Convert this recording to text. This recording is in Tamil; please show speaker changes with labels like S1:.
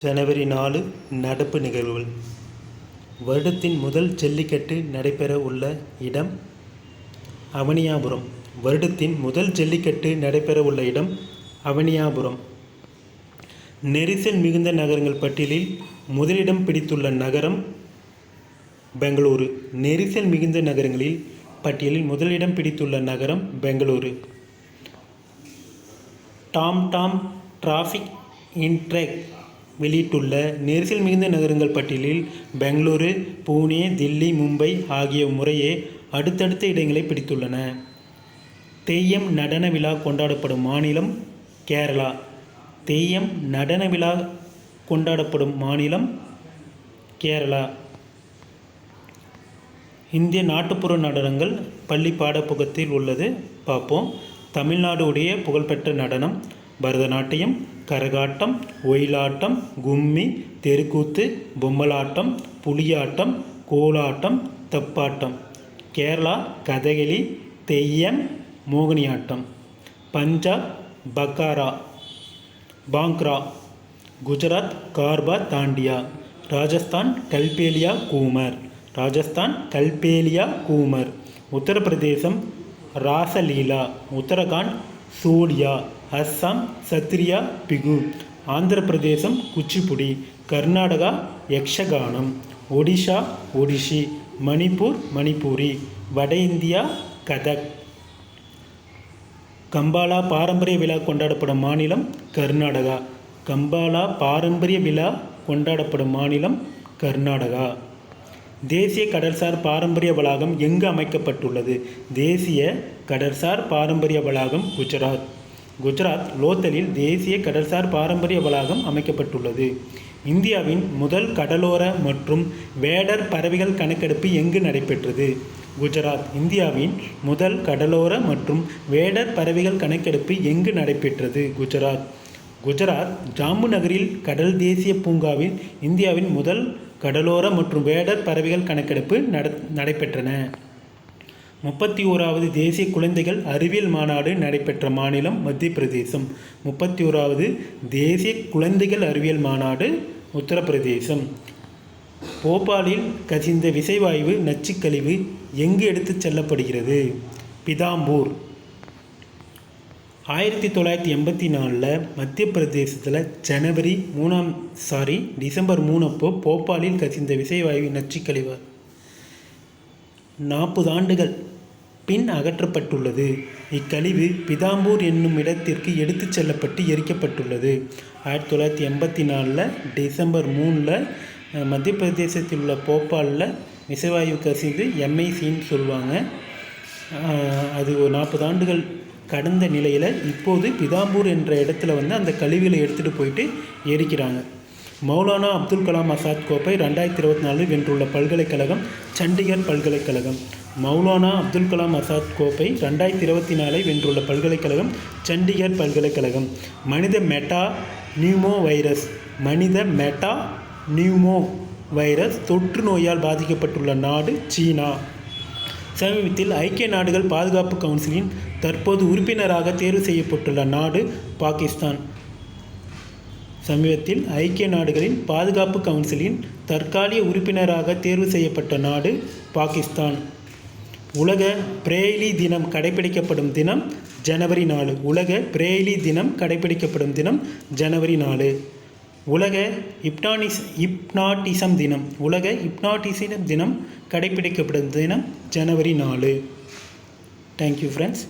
S1: ஜனவரி 4 நடப்பு நிகழ்வுகள். வருடத்தின் முதல் ஜல்லிக்கட்டு நடைபெற உள்ள இடம் அவனியாபுரம். வருடத்தின் முதல் ஜல்லிக்கட்டு நடைபெற உள்ள இடம் அவனியாபுரம். நெரிசல் மிகுந்த நகரங்கள் பட்டியலில் முதலிடம் பிடித்துள்ள நகரம் பெங்களூரு. நெரிசல் மிகுந்த நகரங்களில் பட்டியலில் முதலிடம் பிடித்துள்ள நகரம் பெங்களூரு. டாம் டிராஃபிக் இன்டெக்ஸ் வெளியிட்டுள்ள நெரிசல் மிகுந்த நகரங்கள் பட்டியலில் பெங்களூரு, புனே, தில்லி, மும்பை ஆகிய முறையே அடுத்தடுத்த இடங்களை பிடித்துள்ளன. தெய்யம் நடன விழா கொண்டாடப்படும் மாநிலம் கேரளா. தெய்யம் நடன விழா கொண்டாடப்படும் மாநிலம் கேரளா. இந்திய நாட்டுப்புற நடனங்கள் பள்ளி பாடப்புத்தகத்தில் உள்ளது, பார்ப்போம். தமிழ்நாடுடைய புகழ்பெற்ற நடனம் பரதநாட்டியம், கரகாட்டம், ஒயிலாட்டம், கும்மி, தெருக்கூத்து, பொம்மலாட்டம், புலியாட்டம், கோலாட்டம், தப்பாட்டம். கேரளா கதகளி, தெய்யம், மோகினியாட்டம். பஞ்சாப் பாங்க்ரா. குஜராத் கார்பா தாண்டியா. ராஜஸ்தான் கல்பேலியா கூமர். உத்தரப்பிரதேசம் ராசலீலா. உத்தரகாண்ட் சோடியா. அஸ்ஸாம் சத்ரியா பிகு. ஆந்திர பிரதேசம் குச்சிப்புடி. கர்நாடகா யக்ஷகானம். ஒடிஷா ஒடிஷி. மணிப்பூர் மணிப்பூரி. வட இந்தியா கதக். கம்பாலா பாரம்பரிய விழா கொண்டாடப்படும் மாநிலம் கர்நாடகா. கம்பாலா பாரம்பரிய விழா கொண்டாடப்படும் மாநிலம் கர்நாடகா. தேசிய கடல்சார் பாரம்பரிய வளாகம் எங்கு அமைக்கப்பட்டுள்ளது? தேசிய கடல்சார் பாரம்பரிய வளாகம் குஜராத் லோத்தலில் தேசிய கடல்சார் பாரம்பரிய வளாகம் அமைக்கப்பட்டுள்ளது. இந்தியாவின் முதல் கடலோர மற்றும் வேடர் பறவைகள் கணக்கெடுப்பு எங்கு நடைபெற்றது? குஜராத். இந்தியாவின் முதல் கடலோர மற்றும் வேடர் பறவைகள் கணக்கெடுப்பு எங்கு நடைபெற்றது? குஜராத் ஜாம்பு நகரில் கடல் தேசிய பூங்காவில் இந்தியாவின் முதல் கடலோர மற்றும் வேடர் பறவைகள் கணக்கெடுப்பு நடைபெற்றன. 31வது தேசிய குழந்தைகள் அறிவியல் மாநாடு நடைபெற்ற மாநிலம் மத்திய பிரதேசம். 31வது தேசிய குழந்தைகள் அறிவியல் மாநாடு உத்தரப்பிரதேசம். போபாலில் கசிந்த விசைவாயு நச்சுக்கழிவு எங்கு எடுத்துச் செல்லப்படுகிறது? பிதாம்பூர். 1984 மத்திய பிரதேசத்தில் டிசம்பர் 3 அப்போ போபாலில் கசிந்த விசைவாயு நச்சுக்கழிவு 40 ஆண்டுகள் பின் அகற்றப்பட்டுள்ளது. இக்கழிவு பிதாம்பூர் என்னும் இடத்திற்கு எடுத்துச் செல்லப்பட்டு எரிக்கப்பட்டுள்ளது. 1984 டிசம்பர் 3 மத்திய பிரதேசத்தில் உள்ள போபாலில் விசைவாயு கசிந்து MICன்னு சொல்லுவாங்க. அது ஒரு 40 ஆண்டுகள் கடந்த நிலையில் இப்போது பிதாம்பூர் என்ற இடத்துல அந்த கழிவுகளை எடுத்துகிட்டு போயிட்டு எரிக்கிறாங்க. மௌலானா அப்துல் கலாம் ஆசாத் கோப்பை 2024 வென்றுள்ள பல்கலைக்கழகம் சண்டிகர் பல்கலைக்கழகம். மௌலானா அப்துல் கலாம் ஆசாத் கோப்பை 2024 வென்றுள்ள பல்கலைக்கழகம் சண்டிகர் பல்கலைக்கழகம். மனித மெட்டா நியூமோ வைரஸ் தொற்று நோயால் பாதிக்கப்பட்டுள்ள நாடு சீனா. சமீபத்தில் ஐக்கிய நாடுகள் பாதுகாப்பு கவுன்சிலின் தற்போது உறுப்பினராக தேர்வு செய்யப்பட்டுள்ள நாடு பாகிஸ்தான். சமீபத்தில் ஐக்கிய நாடுகளின் பாதுகாப்பு கவுன்சிலின் தற்காலிக உறுப்பினராக தேர்வு செய்யப்பட்ட நாடு பாகிஸ்தான். உலக பிரெய்லி தினம் கடைபிடிக்கப்படும் தினம் ஜனவரி 4. உலக பிரெய்லி தினம் கடைபிடிக்கப்படும் தினம் ஜனவரி 4. உலக ஹிப்னாட்டிசம் தினம் கடைபிடிக்கப்படும் தினம் ஜனவரி 4. Thank you friends.